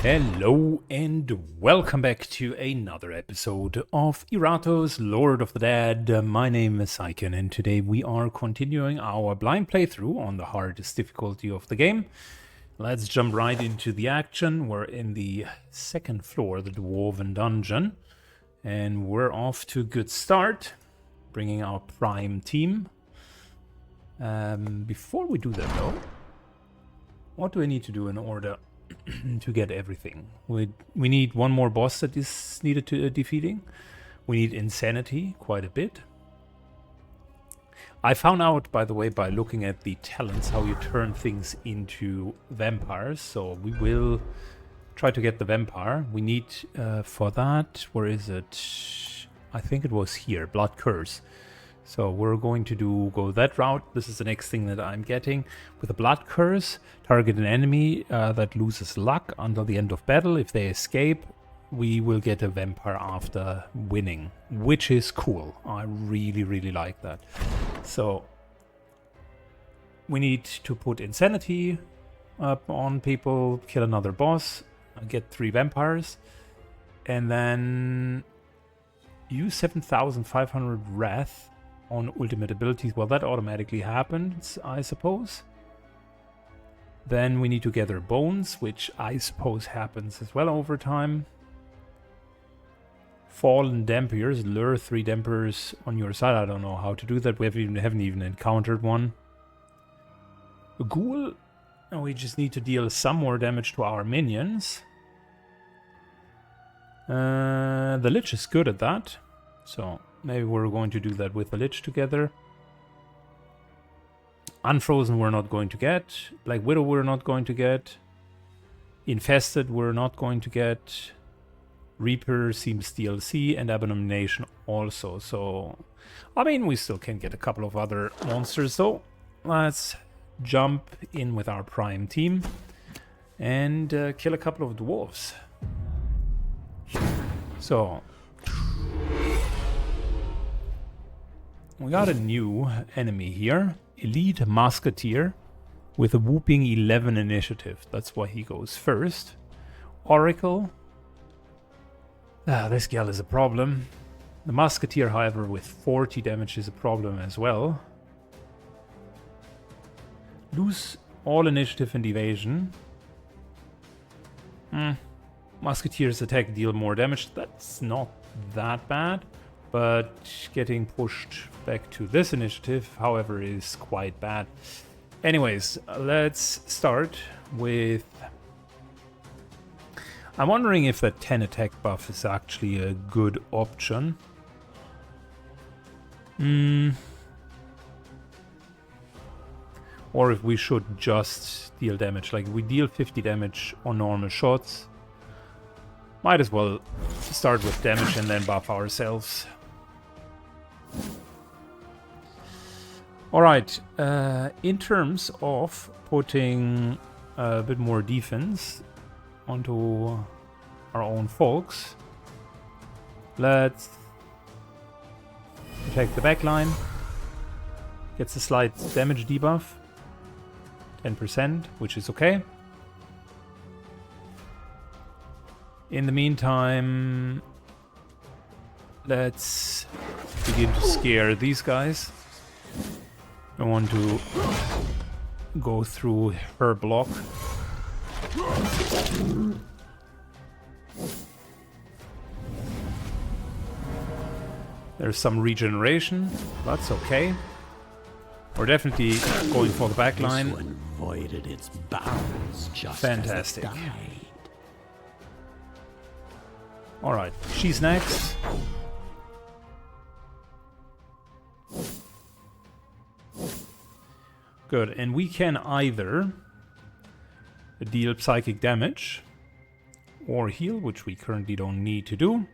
Hello and welcome back to another episode of Iratus, Lord of the Dead. My name is Syken and today we are continuing our blind playthrough on the hardest difficulty of the game. Let's jump right into the action. We're in the second floor, the Dwarven Dungeon, and we're off to a good start, bringing our prime team. Before we do that though, what do I need to do in order to get everything? We need one more boss that is needed to defeating. We need insanity quite a bit. I found out, by the way, by looking at the talents, how you turn things into vampires. So we will try to get the vampire. We need for that, where is it? I think it was here, Blood Curse. So we're going to go that route. This is the next thing that I'm getting. With a Blood Curse, target an enemy that loses luck until the end of battle. If they escape, we will get a vampire after winning, which is cool. I really, really like that. So we need to put insanity up on people, kill another boss, get 3 vampires, and then use 7,500 wrath on ultimate abilities. Well, that automatically happens, I suppose. Then we need to gather bones, which I suppose happens as well over time. Fallen Dampers, lure 3 dampers on your side. I don't know how to do that. We haven't even encountered one. A ghoul. And we just need to deal some more damage to our minions. The Lich is good at that. So maybe we're going to do that with the Lich together. Unfrozen we're not going to get. Black Widow we're not going to get. Infested we're not going to get. Reaper seems DLC, and Abomination also. So, I mean, we still can get a couple of other monsters though. Let's jump in with our prime team and kill a couple of dwarves. So, we got a new enemy here. Elite Musketeer with a whooping 11 initiative. That's why he goes first. Oracle. This gal is a problem. The Musketeer, however, with 40 damage is a problem as well. Lose all initiative and evasion. Musketeer's attack deal more damage. That's not that bad. But getting pushed back to this initiative, however, is quite bad. Anyways, let's start with... I'm wondering if that 10 attack buff is actually a good option. Or if we should just deal damage. Like, we deal 50 damage on normal shots. Might as well start with damage and then buff ourselves. Alright, in terms of putting a bit more defense onto our own folks, let's protect the backline. Gets a slight damage debuff, 10%, which is okay. In the meantime, let's begin to scare these guys. I want to go through her block. There's some regeneration. That's okay. We're definitely going for the back line. This one voided its bounds just fantastic. As it died. Alright, she's next. Good, and we can either deal psychic damage or heal, which we currently don't need to do.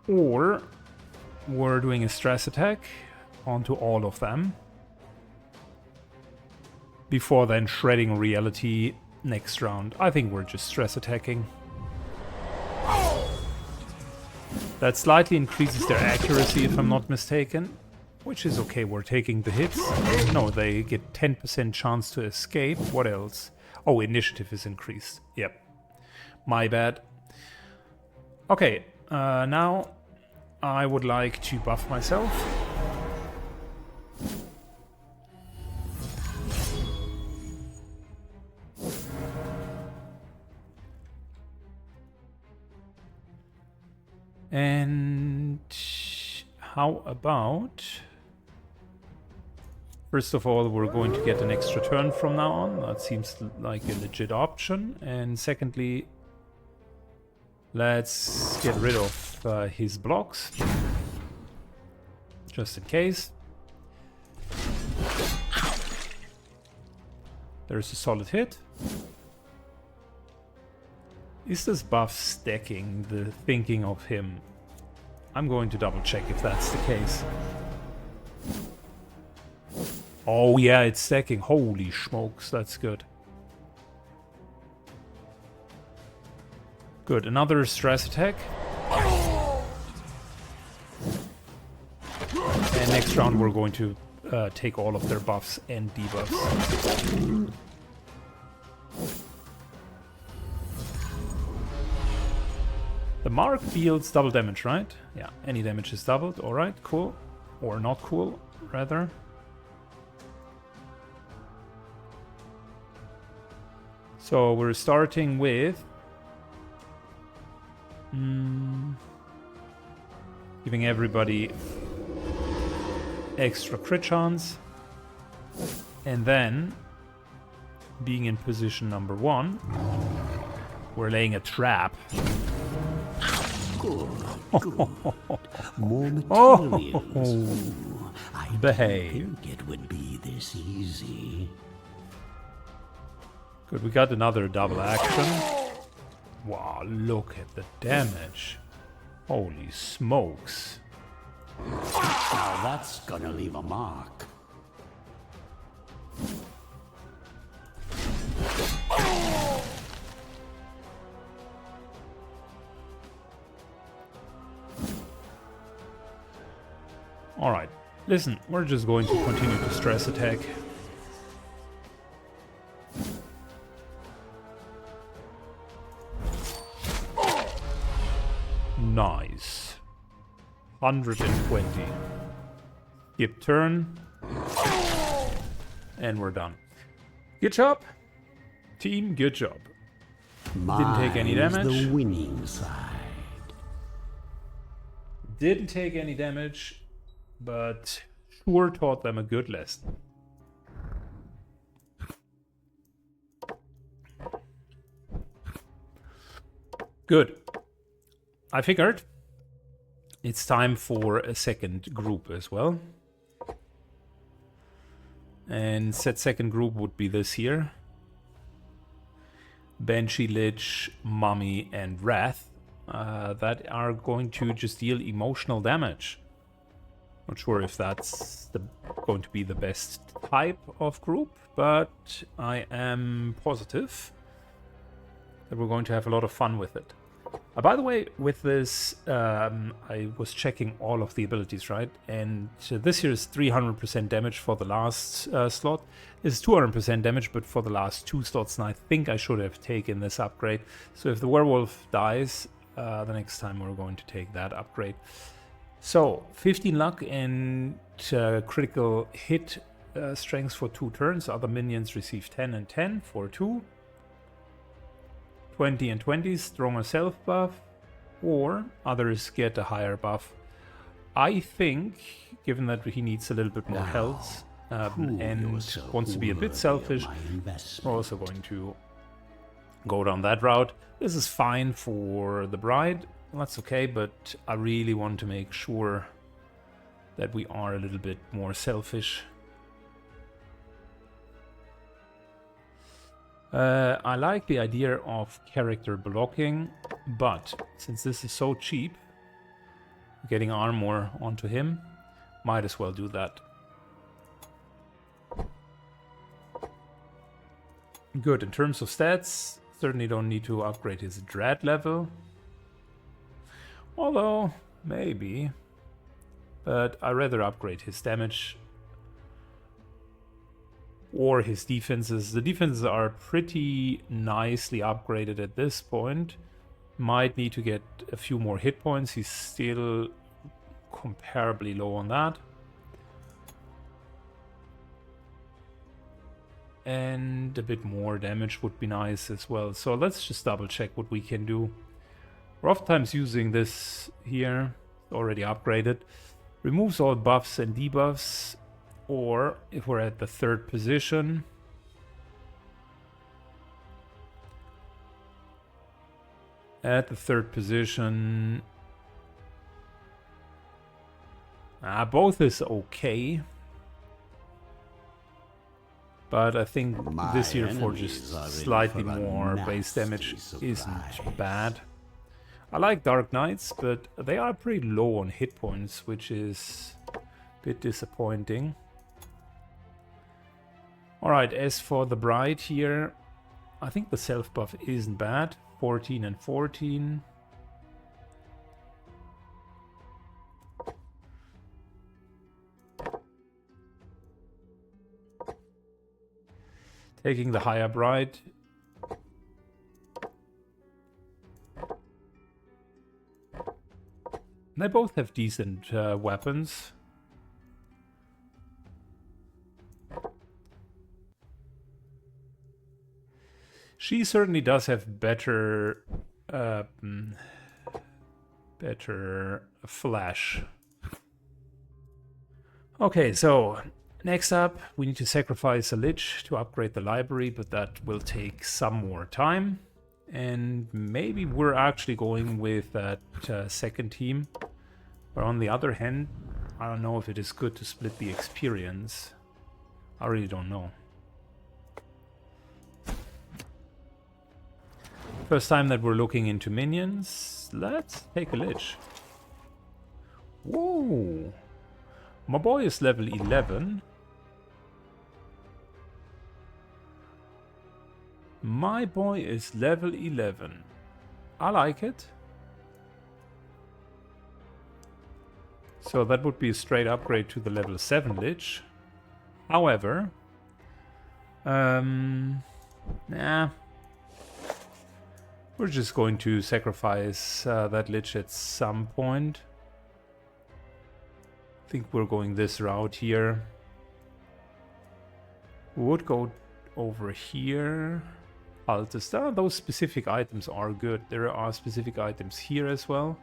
Or we're doing a stress attack onto all of them. Before then shredding reality next round. I think we're just stress attacking. That slightly increases their accuracy if I'm not mistaken. Which is okay, we're taking the hits. No, they get 10% chance to escape. What else? Oh, initiative is increased. Yep. My bad. Okay, now I would like to buff myself. And how about... First of all, we're going to get an extra turn from now on. That seems like a legit option. And secondly, let's get rid of his blocks. Just in case. There's a solid hit. Is this buff stacking the thinking of him? I'm going to double check if that's the case. Oh yeah, it's stacking. Holy smokes, that's good. Good, another stress attack. And next round we're going to take all of their buffs and debuffs. The mark deals double damage, right? Yeah, any damage is doubled. Alright, cool. Or not cool, rather. So we're starting with... giving everybody extra crit chance. And then, being in position number 1, we're laying a trap. Good, good. More materials. I Behave. didn't think it would be this easy. Good, we got another double action. Wow, look at the damage. Holy smokes. Now that's gonna leave a mark. Alright, listen, we're just going to continue to stress attack. Nice. 120. Skip turn. And we're done. Good job. Team, good job. Didn't take any Mine's damage. the winning side. Didn't take any damage, but sure taught them a good lesson. Good. I figured it's time for a second group as well. And said second group would be this here. Banshee, Lich, Mummy, and Wrath. That are going to just deal emotional damage. Not sure if that's going to be the best type of group, but I am positive that we're going to have a lot of fun with it. By the way, with this, I was checking all of the abilities, right? And this here is 300% damage for the last slot. This is 200% damage, but for the last 2 slots, and I think I should have taken this upgrade. So if the werewolf dies, the next time we're going to take that upgrade. So, 15 luck and critical hit strength for 2 turns. Other minions receive 10 and 10 for 2. 20 and 20, stronger self buff, or others get a higher buff. I think, given that he needs a little bit more health and wants to be a bit selfish, we're also going to go down that route. This is fine for the bride, that's okay, but I really want to make sure that we are a little bit more selfish. I like the idea of character blocking, but since this is so cheap, getting armor onto him, might as well do that. Good, in terms of stats, certainly don't need to upgrade his dread level. Although, maybe. But I'd rather upgrade his damage. or his defenses. The defenses are pretty nicely upgraded at this point. Might need to get a few more hit points. He's still comparably low on that. And a bit more damage would be nice as well. So let's just double check what we can do. We're oftentimes using this here, already upgraded. Removes all buffs and debuffs. Or if we're at the 3rd position, both is okay. But I think this here for just slightly more base damage isn't bad. I like Dark Knights, but they are pretty low on hit points, which is a bit disappointing. Alright, as for the Bride here, I think the self buff isn't bad. 14 and 14. Taking the higher Bride. They both have decent weapons. She certainly does have better flash. Okay, so next up we need to sacrifice a Lich to upgrade the library, but that will take some more time. And maybe we're actually going with that second team. But on the other hand, I don't know if it is good to split the experience. I really don't know. First time that we're looking into minions. Let's take a Lich. Whoa! My boy is level 11. My boy is level 11. I like it. So that would be a straight upgrade to the level 7 Lich. However, nah. We're just going to sacrifice that Lich at some point. I think we're going this route here. We would go over here. Altus. Those specific items are good. There are specific items here as well.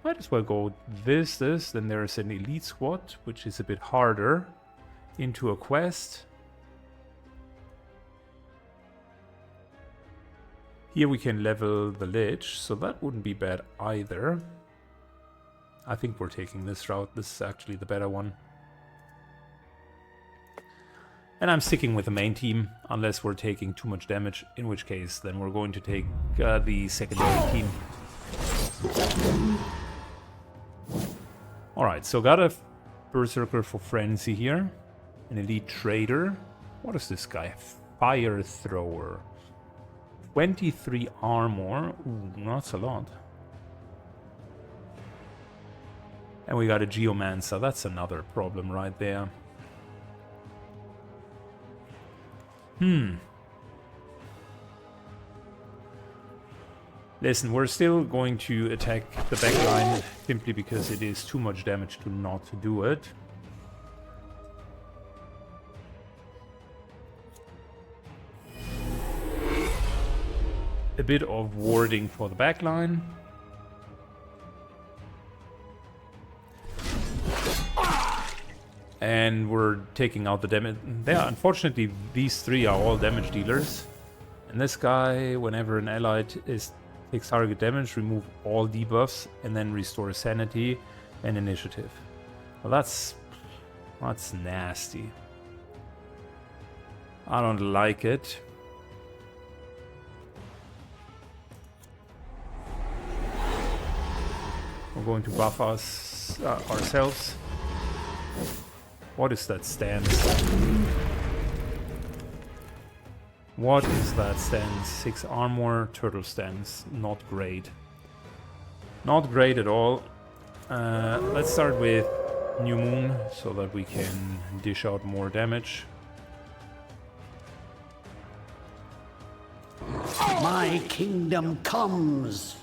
Might as well go this. Then there's an elite squad, which is a bit harder, into a quest. Here we can level the Lich, so that wouldn't be bad either. I think we're taking this route. This is actually the better one. And I'm sticking with the main team, unless we're taking too much damage, in which case then we're going to take the secondary team. Alright, so got a Berserker for Frenzy here. An Elite Trader. What is this guy? Fire Thrower. 23 armor. Ooh, that's a lot. And we got a Geomancer. That's another problem right there. Listen, we're still going to attack the backline simply because it is too much damage to not do it. A bit of warding for the backline. And we're taking out the damage. Unfortunately, these three are all damage dealers. And this guy, whenever an allied takes target damage, remove all debuffs and then restore sanity and initiative. Well, that's nasty. I don't like it. We're going to buff us ourselves. What is that stance? What is that stance? 6 armor, turtle stance. Not great. Not great at all. Let's start with new moon so that we can dish out more damage. My kingdom comes.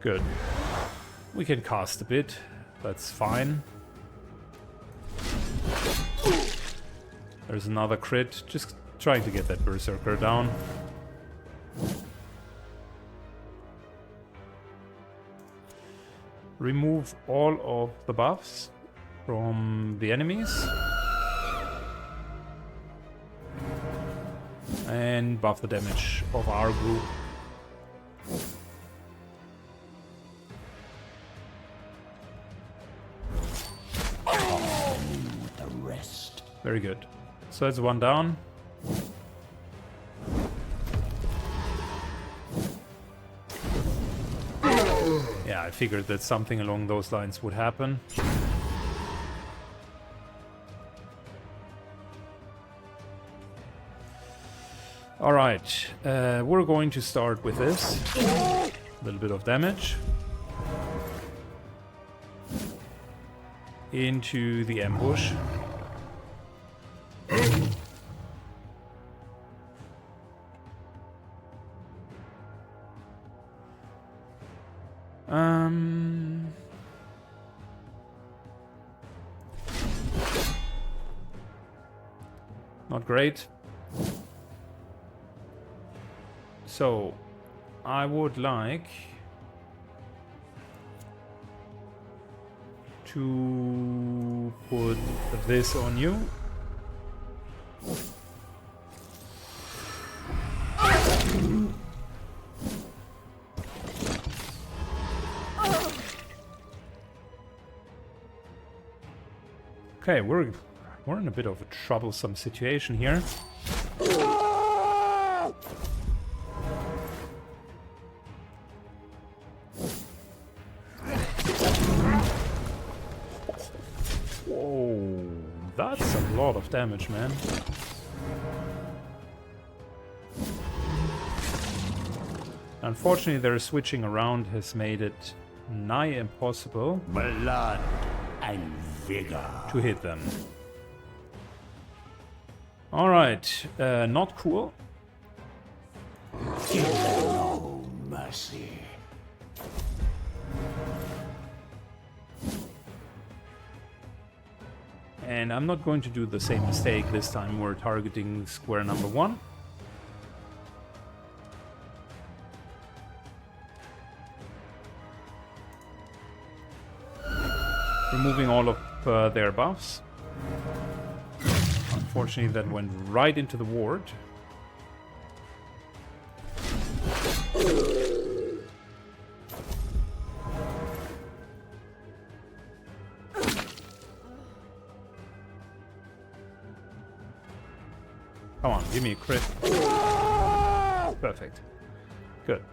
Good. We can cast a bit. That's fine. There's another crit. Just trying to get that berserker down. Remove all of the buffs from the enemies. And buff the damage of our group. Very good. So that's one down. Yeah, I figured that something along those lines would happen. Alright, we're going to start with this. A little bit of damage. Into the ambush. Not great. So, I would like to put this on you. Okay, we're in a bit of a troublesome situation here. Whoa, that's a lot of damage, man. Unfortunately, their switching around has made it nigh impossible Blood and vigor to hit them. Alright, not cool. Give them no mercy. And I'm not going to do the same mistake this time. We're targeting square number 1. Removing all of their buffs. Unfortunately, that went right into the ward. Come on, give me a crit. Perfect. Good.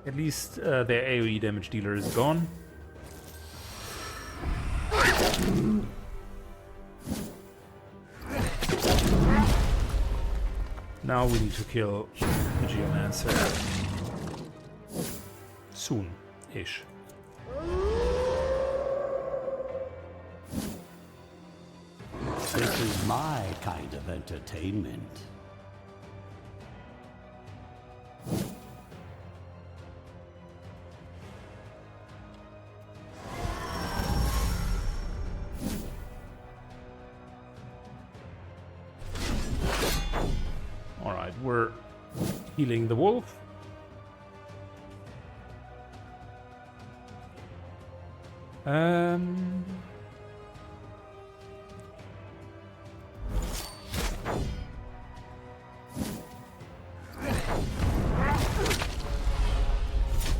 At least their AoE damage dealer is gone. Now we need to kill the Geomancer. Soon-ish. This is my kind of entertainment. Alright, we're healing the wolf.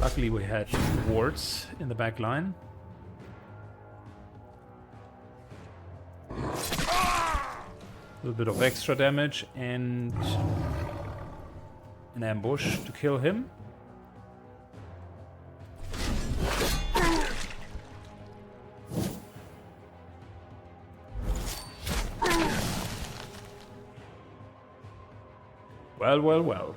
Luckily we had wards in the back line. A little bit of extra damage and an ambush to kill him. Well, well, well.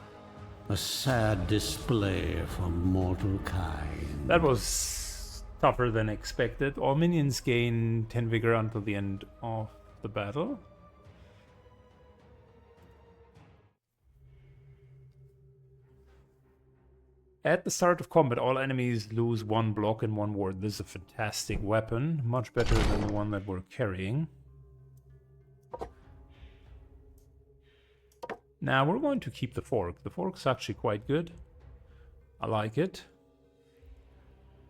A sad display for mortal kind. That was tougher than expected. All minions gain 10 vigor until the end of the battle. At the start of combat, all enemies lose 1 block and 1 ward. This is a fantastic weapon, much better than the one that we're carrying. Now we're going to keep the fork. The fork's actually quite good. I like it.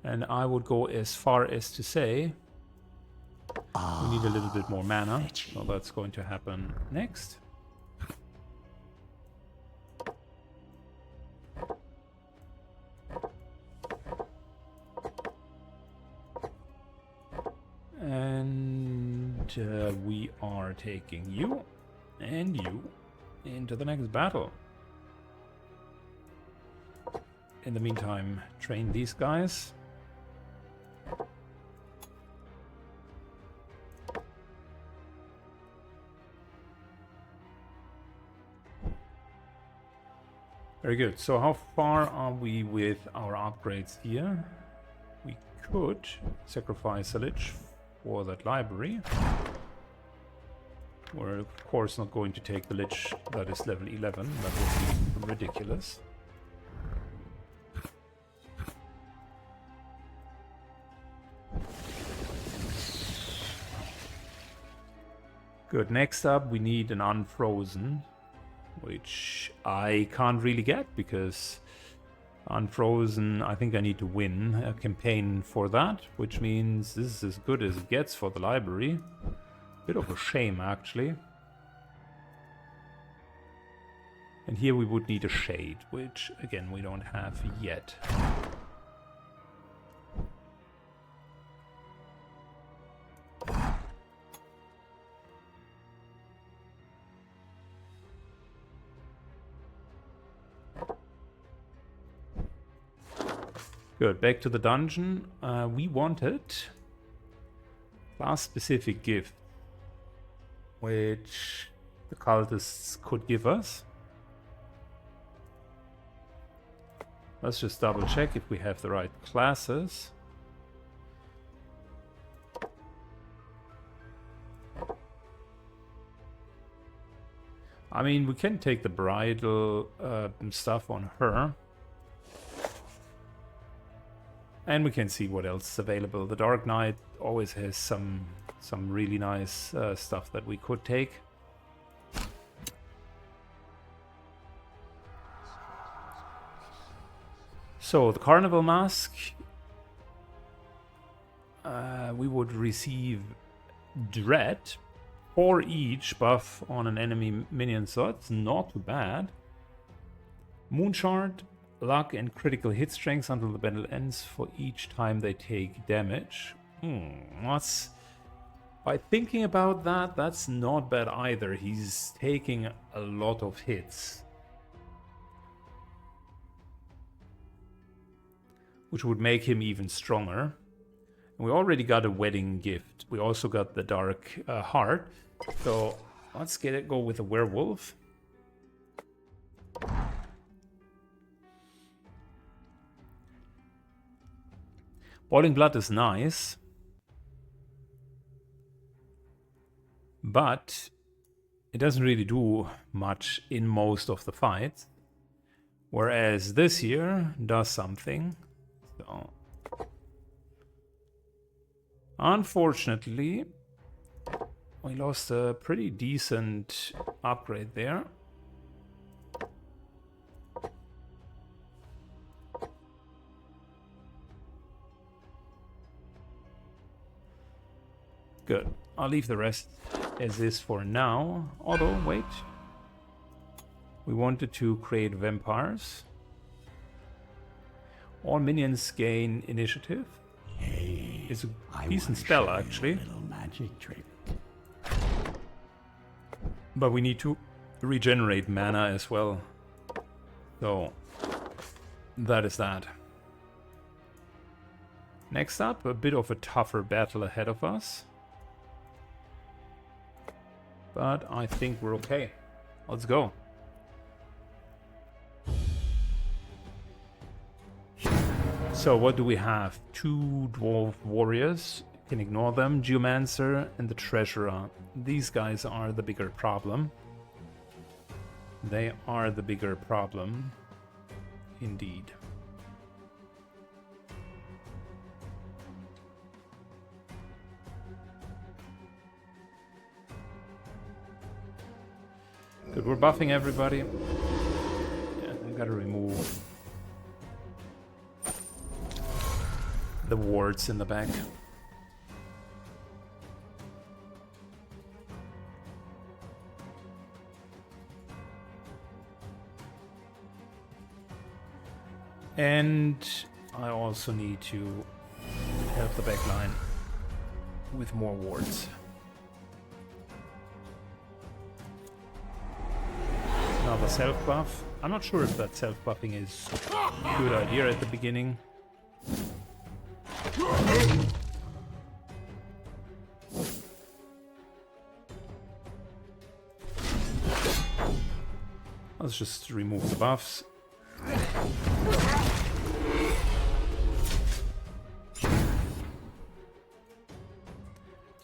And I would go as far as to say we need a little bit more mana. So that's going to happen next. And we are taking you and you into the next battle. In the meantime, train these guys. Very good. So how far are we with our upgrades here? We could sacrifice a lich for that library. We're of course not going to take the lich that is level 11. That would be ridiculous. Good. Next up, we need an unfrozen, which I can't really get because unfrozen, I think I need to win a campaign for that, which means this is as good as it gets for the library. Bit of a shame, actually. And here we would need a shade, which again we don't have yet. Good, back to the dungeon. We wanted class-specific gift, which the cultists could give us. Let's just double check if we have the right classes. I mean, we can take the bridal stuff on her. And we can see what else is available. The Dark Knight always has some really nice stuff that we could take. So the Carnival Mask, we would receive Dread for each buff on an enemy minion, so it's not too bad. Moonshard, luck and critical hit strength until the battle ends for each time they take damage. That's... By thinking about that, that's not bad either. He's taking a lot of hits, which would make him even stronger. And we already got a wedding gift. We also got the Dark Heart. So let's go with a werewolf. Boiling Blood is nice, but it doesn't really do much in most of the fights, whereas this here does something. So, unfortunately, we lost a pretty decent upgrade there. Good. I'll leave the rest as is for now. Although, wait. We wanted to create vampires. All minions gain initiative. Hey, It's a decent spell, actually. little magic trick. But we need to regenerate mana as well. So, that is that. Next up, a bit of a tougher battle ahead of us. But I think we're okay. Let's go. So what do we have? 2 dwarf warriors. Can ignore them. Geomancer and the treasurer. These guys are the bigger problem. They are the bigger problem. Indeed. Good, we're buffing everybody. Yeah, I gotta remove the wards in the back. And I also need to help the back line with more wards. Another self-buff. I'm not sure if that self-buffing is a good idea at the beginning. Let's just remove the buffs.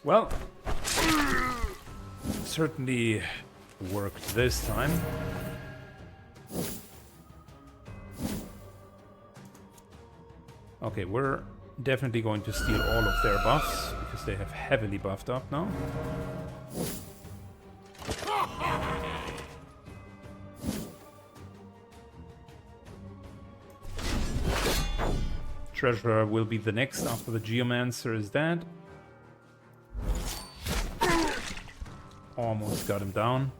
Well, certainly worked this time. Okay, we're definitely going to steal all of their buffs because they have heavily buffed up now. Treasurer will be the next after the Geomancer is dead. Almost got him down.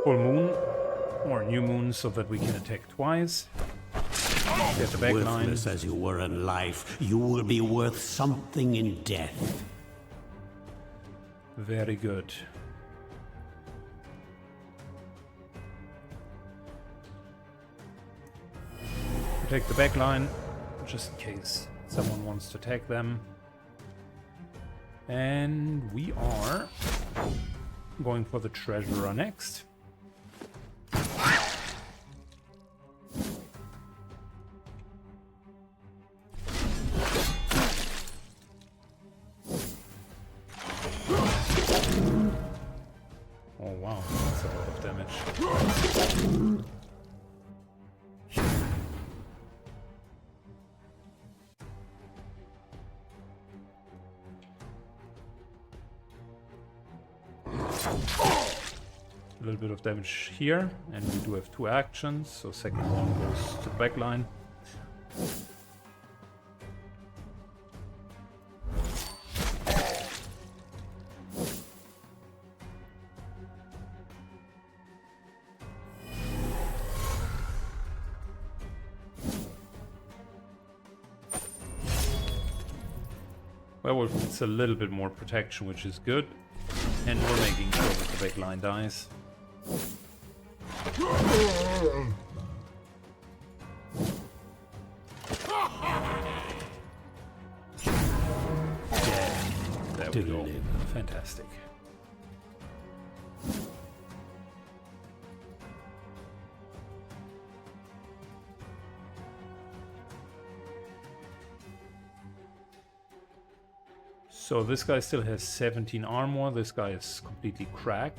Full moon or new moon so that we can attack twice. Get the back line. Worthless as you were in life, you will be worth something in death. Very good. Protect the back line, just in case someone wants to attack them. And we are going for the treasurer next. Oh wow, that's a lot of damage. A little bit of damage here, and we do have 2 actions, so second one goes to the back line. Well, it's a little bit more protection, which is good. And we're making sure that the back line dies. Yeah, there we go. Fantastic. So this guy still has 17 armor, this guy is completely cracked.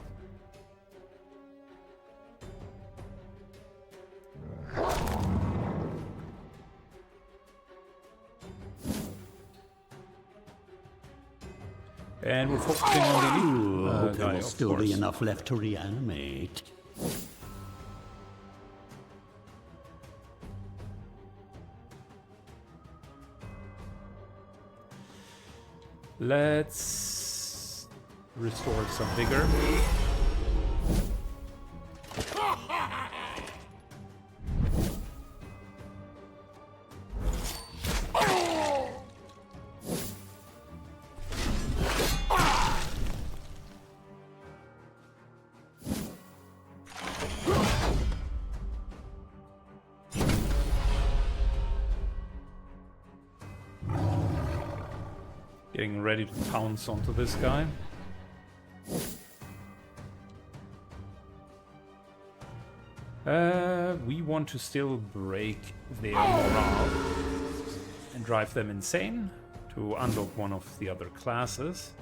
And we're focusing on the elite there guy, will of still course. be enough left to reanimate. Let's restore some vigor. Getting ready to pounce onto this guy. We want to still break their morale and drive them insane to unlock one of the other classes.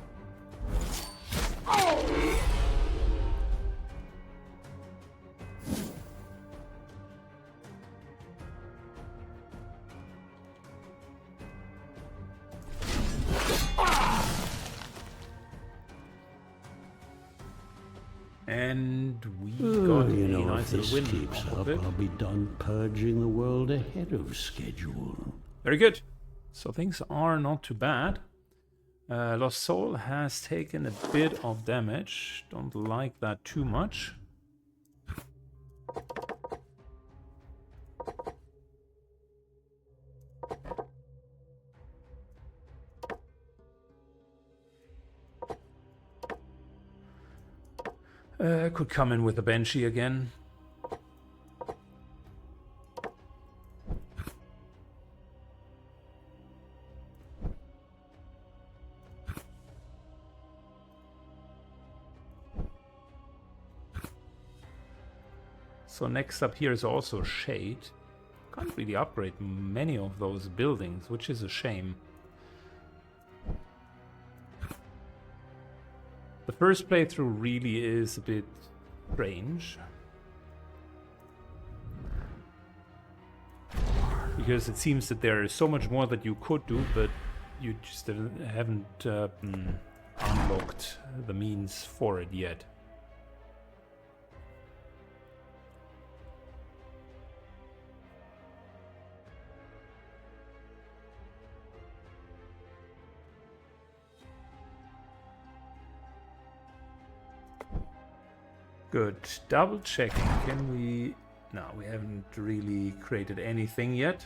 And we got a nice little win keeps off of up, it. I'll be done purging the world ahead of schedule. Very good. So things are not too bad. Lost Soul has taken a bit of damage. Don't like that too much. Could come in with a Banshee again. So next up here is also Shade. Can't really upgrade many of those buildings, which is a shame. The first playthrough really is a bit strange. Because it seems that there is so much more that you could do, but you just haven't unlocked the means for it yet. Good. Double checking. Can we... No, we haven't really created anything yet.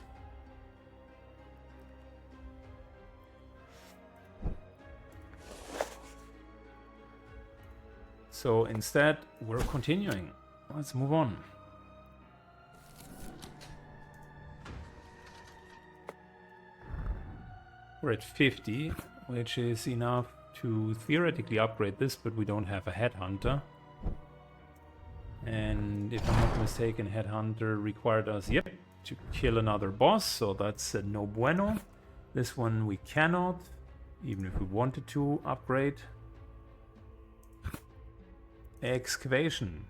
So instead, we're continuing. Let's move on. We're at 50, which is enough to theoretically upgrade this, but we don't have a headhunter. And if I'm not mistaken, Headhunter required us, to kill another boss, so that's no bueno. This one we cannot, even if we wanted to upgrade. Excavation.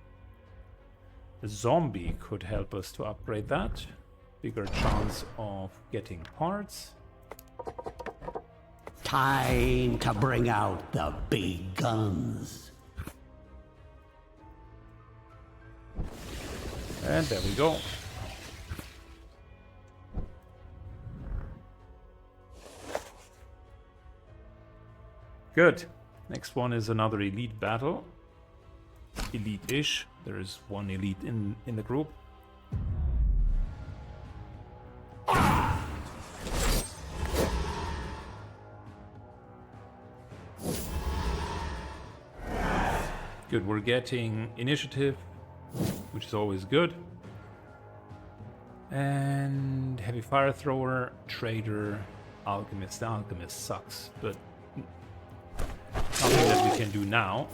A zombie could help us to upgrade that. Bigger chance of getting parts. Time to bring out the big guns. And there we go. Good. Next one is another elite battle. Elite-ish. There is one elite in the group. Good, we're getting initiative, which is always good. And heavy fire thrower, trader, alchemist. The alchemist sucks, but something that we can do now.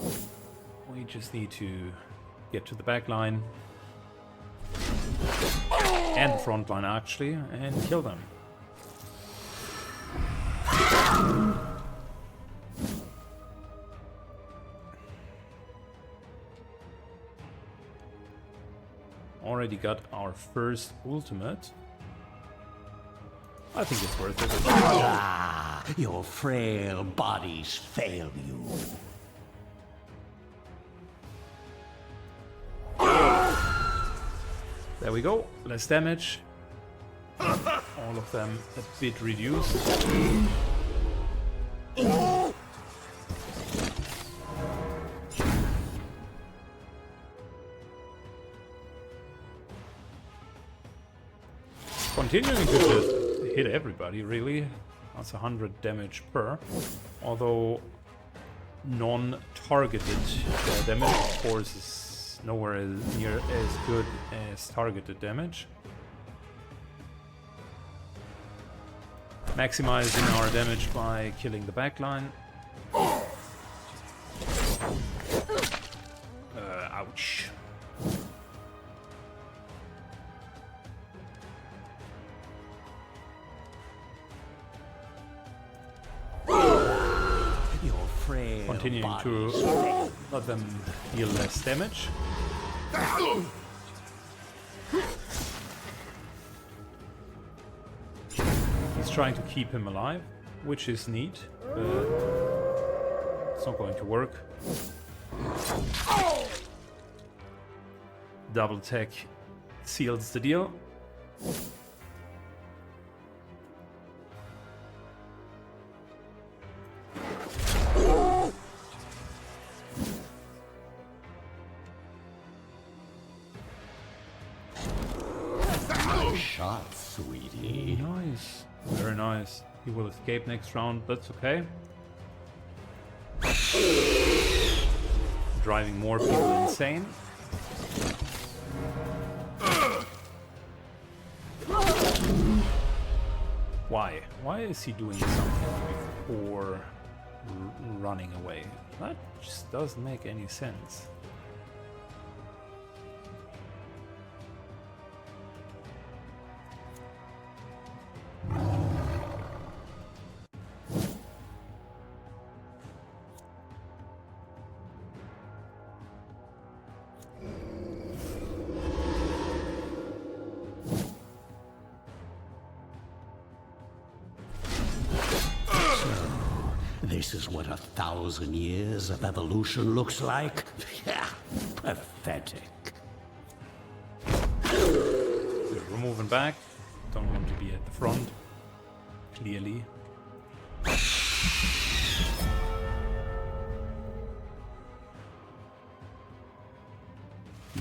We just need to get to the back line and the front line actually, and kill them. Already got our first ultimate. I think it's worth it. Ah, your frail bodies fail you. There we go. Less damage. All of them a bit reduced. Continuing to just hit everybody, really. That's 100 damage per. Although non-targeted damage, of course, is nowhere near as good as targeted damage. Maximizing our damage by killing the backline. Ouch. Continuing to let them deal less damage. He's trying to keep him alive, which is neat, but it's not going to work. Double tech seals the deal. Shot, sweetie. Nice. Very nice. He will escape next round, that's okay. Driving more people insane. Why? Why is he doing something before running away? That just doesn't make any sense. This is what 1,000 years of evolution looks like? Yeah, pathetic. We're moving back. Don't want to be at the front. Clearly.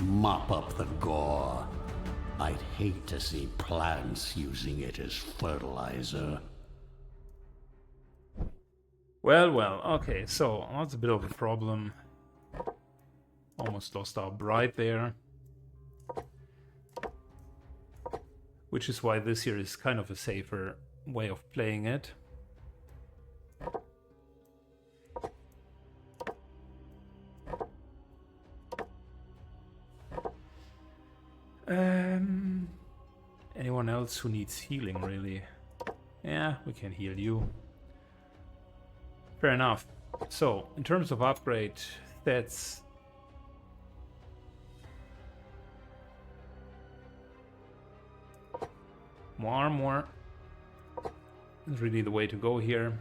Mop up the gore. I'd hate to see plants using it as fertilizer. Well, okay, so that's a bit of a problem. Almost lost our bride there. Which is why this here is kind of a safer way of playing it. Anyone else who needs healing, really? Yeah, we can heal you. Fair enough. So, in terms of upgrade stats, more armor is really the way to go here.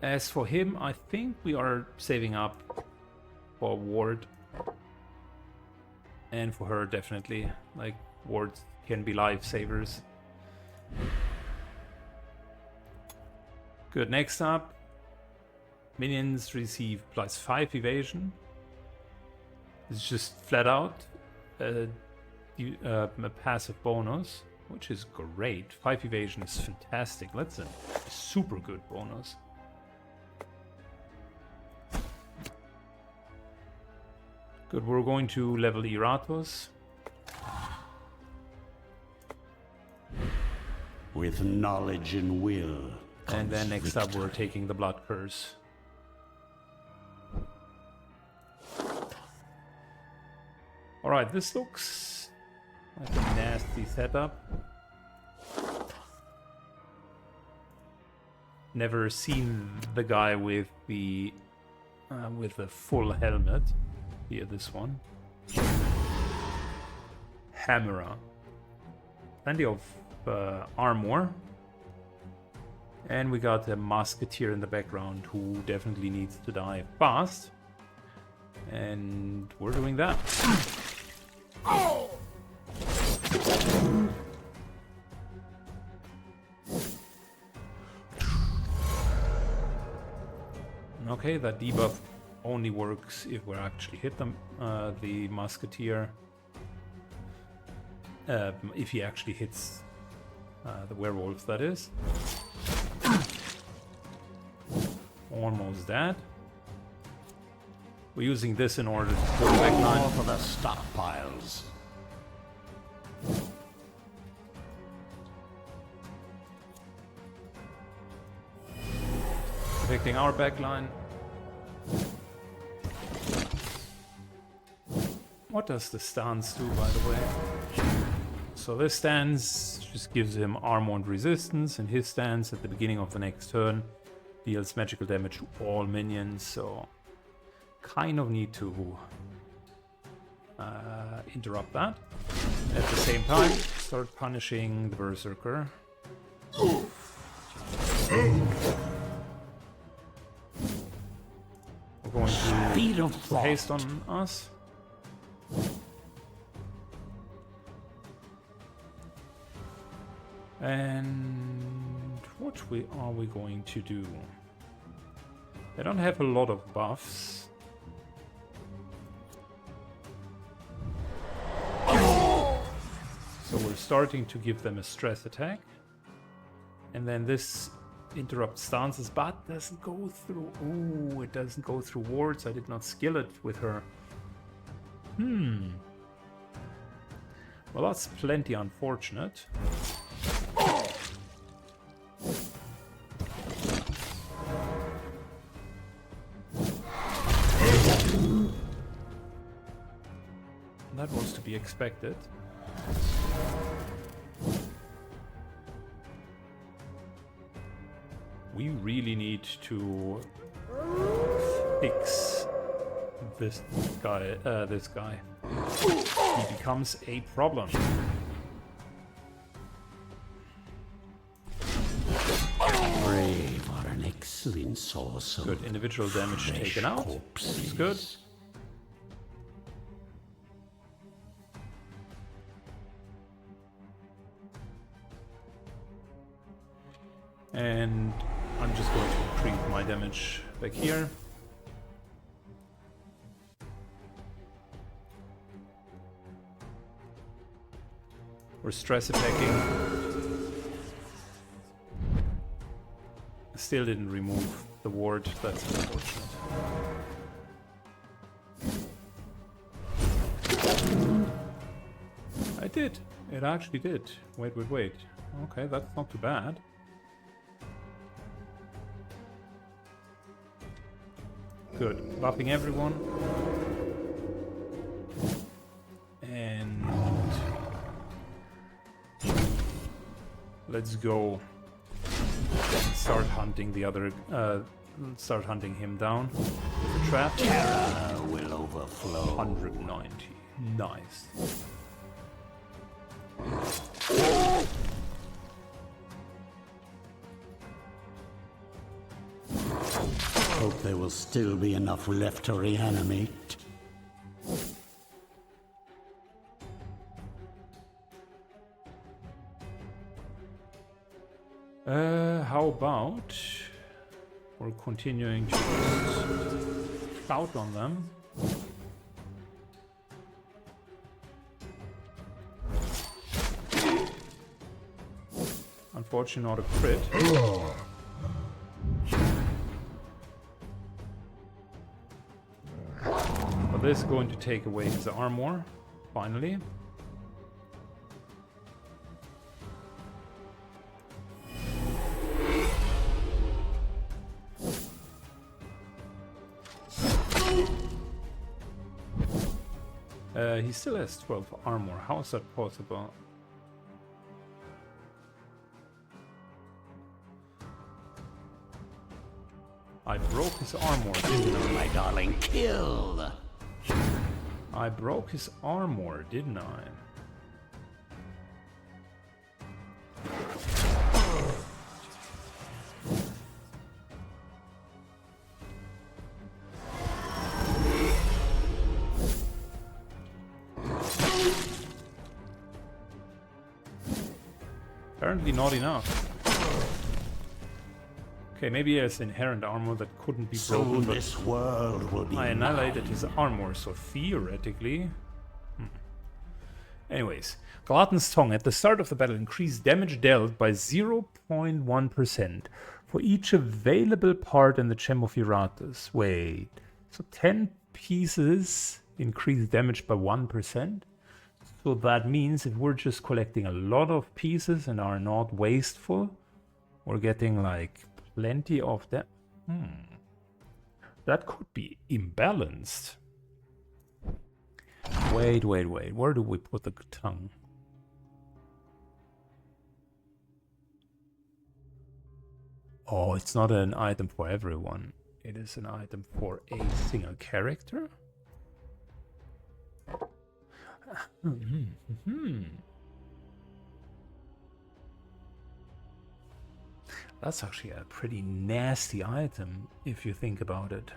As for him, I think we are saving up for ward. And for her, definitely. Like, wards can be lifesavers. Good, next up. Minions receive +5 evasion. It's just flat out a passive bonus, which is great. 5 evasion is fantastic. That's a super good bonus. Good, we're going to level Iratus. With knowledge and will. And then next up we're taking the Blood Curse. Alright, this looks like a nasty setup. Never seen the guy with the full helmet. Here, this one. Hammerer. Plenty of armor. And we got a musketeer in the background who definitely needs to die fast. And we're doing that. Okay, that debuff only works if we actually hit them, the musketeer. If he actually hits the werewolf, that is. Almost dead. We're using this in order to pull the backline. For the stockpiles. attacking our backline. What does the stance do, by the way? So this stance just gives him armored resistance, and his stance at the beginning of the next turn deals magical damage to all minions, so kind of need to interrupt that. At the same time, start punishing the Berserker. We're going to haste on us. And what are we going to do? They don't have a lot of buffs. So we're starting to give them a stress attack. And then this interrupts stances, but doesn't go through. Oh, it doesn't go through wards. I did not skill it with her. Well, that's plenty unfortunate. That was to be expected. We really need to fix this guy. He becomes a problem. Brave are an excellent source of good individual damage taken out. It's good. And I'm just going to increase my damage back here. We're stress attacking. Still didn't remove the ward, that's unfortunate. I did. It actually did. Wait. Okay, that's not too bad. Good. Buffing everyone. And let's go start hunting the other start hunting him down with a trap. terror will overflow. 190. Nice. Hope there will still be enough left to reanimate. How about we're continuing to scout on them. Unfortunately, not a crit. But this is going to take away his armor, finally. He still has 12 armor. How is that possible? I broke his armor, didn't I? My darling, kill! I broke his armor, didn't I? Apparently not enough. Okay, maybe he has inherent armor that couldn't be broken, but this world will be I annihilated his armor, so theoretically... Anyways, Glutton's Tongue at the start of the battle increased damage dealt by 0.1% for each available part in the Gem of Iratus. Wait, so 10 pieces increase damage by 1%? So that means if we're just collecting a lot of pieces and are not wasteful, we're getting like plenty of them. That could be imbalanced. Wait. Where do we put the tongue? Oh, it's not an item for everyone. It is an item for a single character? That's actually a pretty nasty item, if you think about it.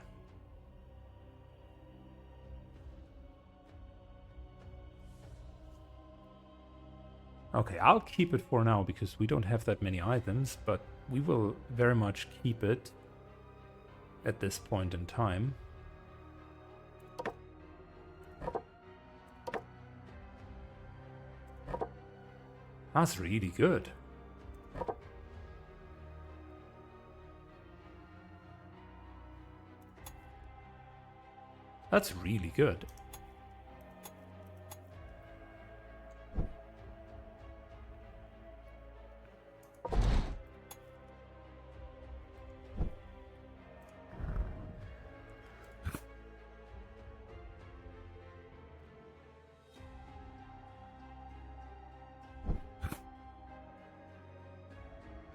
Okay, I'll keep it for now, because we don't have that many items, but we will very much keep it at this point in time. That's really good. That's really good.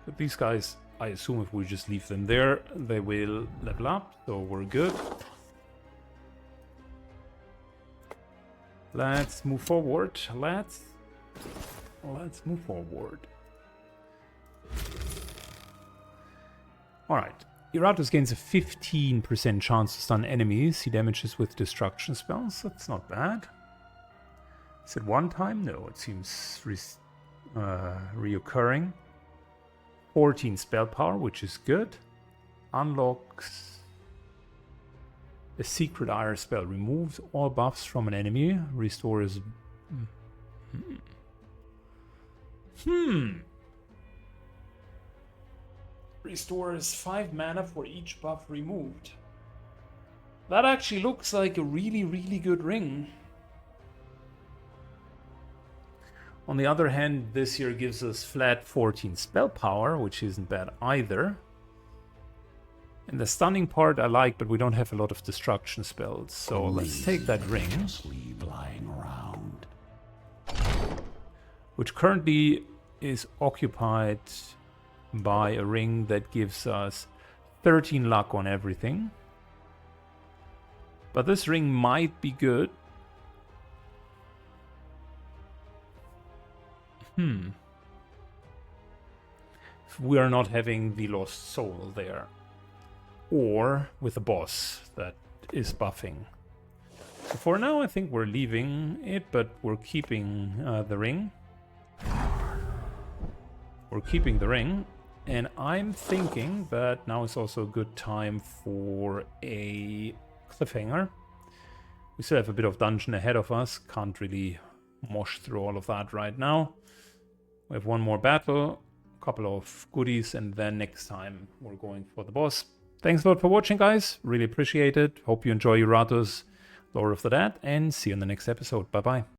But these guys, I assume if we just leave them there, they will level up, so we're good. Let's move forward. Let's move forward. Alright. Iratus gains a 15% chance to stun enemies he damages with destruction spells. That's not bad. Is it one time? No, it seems reoccurring. 14 spell power, which is good. Unlocks a secret ire spell. Removes all buffs from an enemy. Restores... Restores 5 mana for each buff removed. That actually looks like a really, really good ring. On the other hand, this here gives us flat 14 spell power, which isn't bad either. And the stunning part I like, but we don't have a lot of destruction spells, so let's take that ring. Lying around. Which currently is occupied by a ring that gives us 13 luck on everything. But this ring might be good. If we are not having the lost soul there. Or with a boss that is buffing. So for now I think we're leaving it, but we're keeping the ring. We're keeping the ring. And I'm thinking that now is also a good time for a cliffhanger. We still have a bit of dungeon ahead of us. Can't really mosh through all of that right now. We have one more battle, a couple of goodies, and then next time we're going for the boss. Thanks a lot for watching, guys. Really appreciate it. Hope you enjoy Iratus, Lord of the Dead, and see you in the next episode. Bye-bye.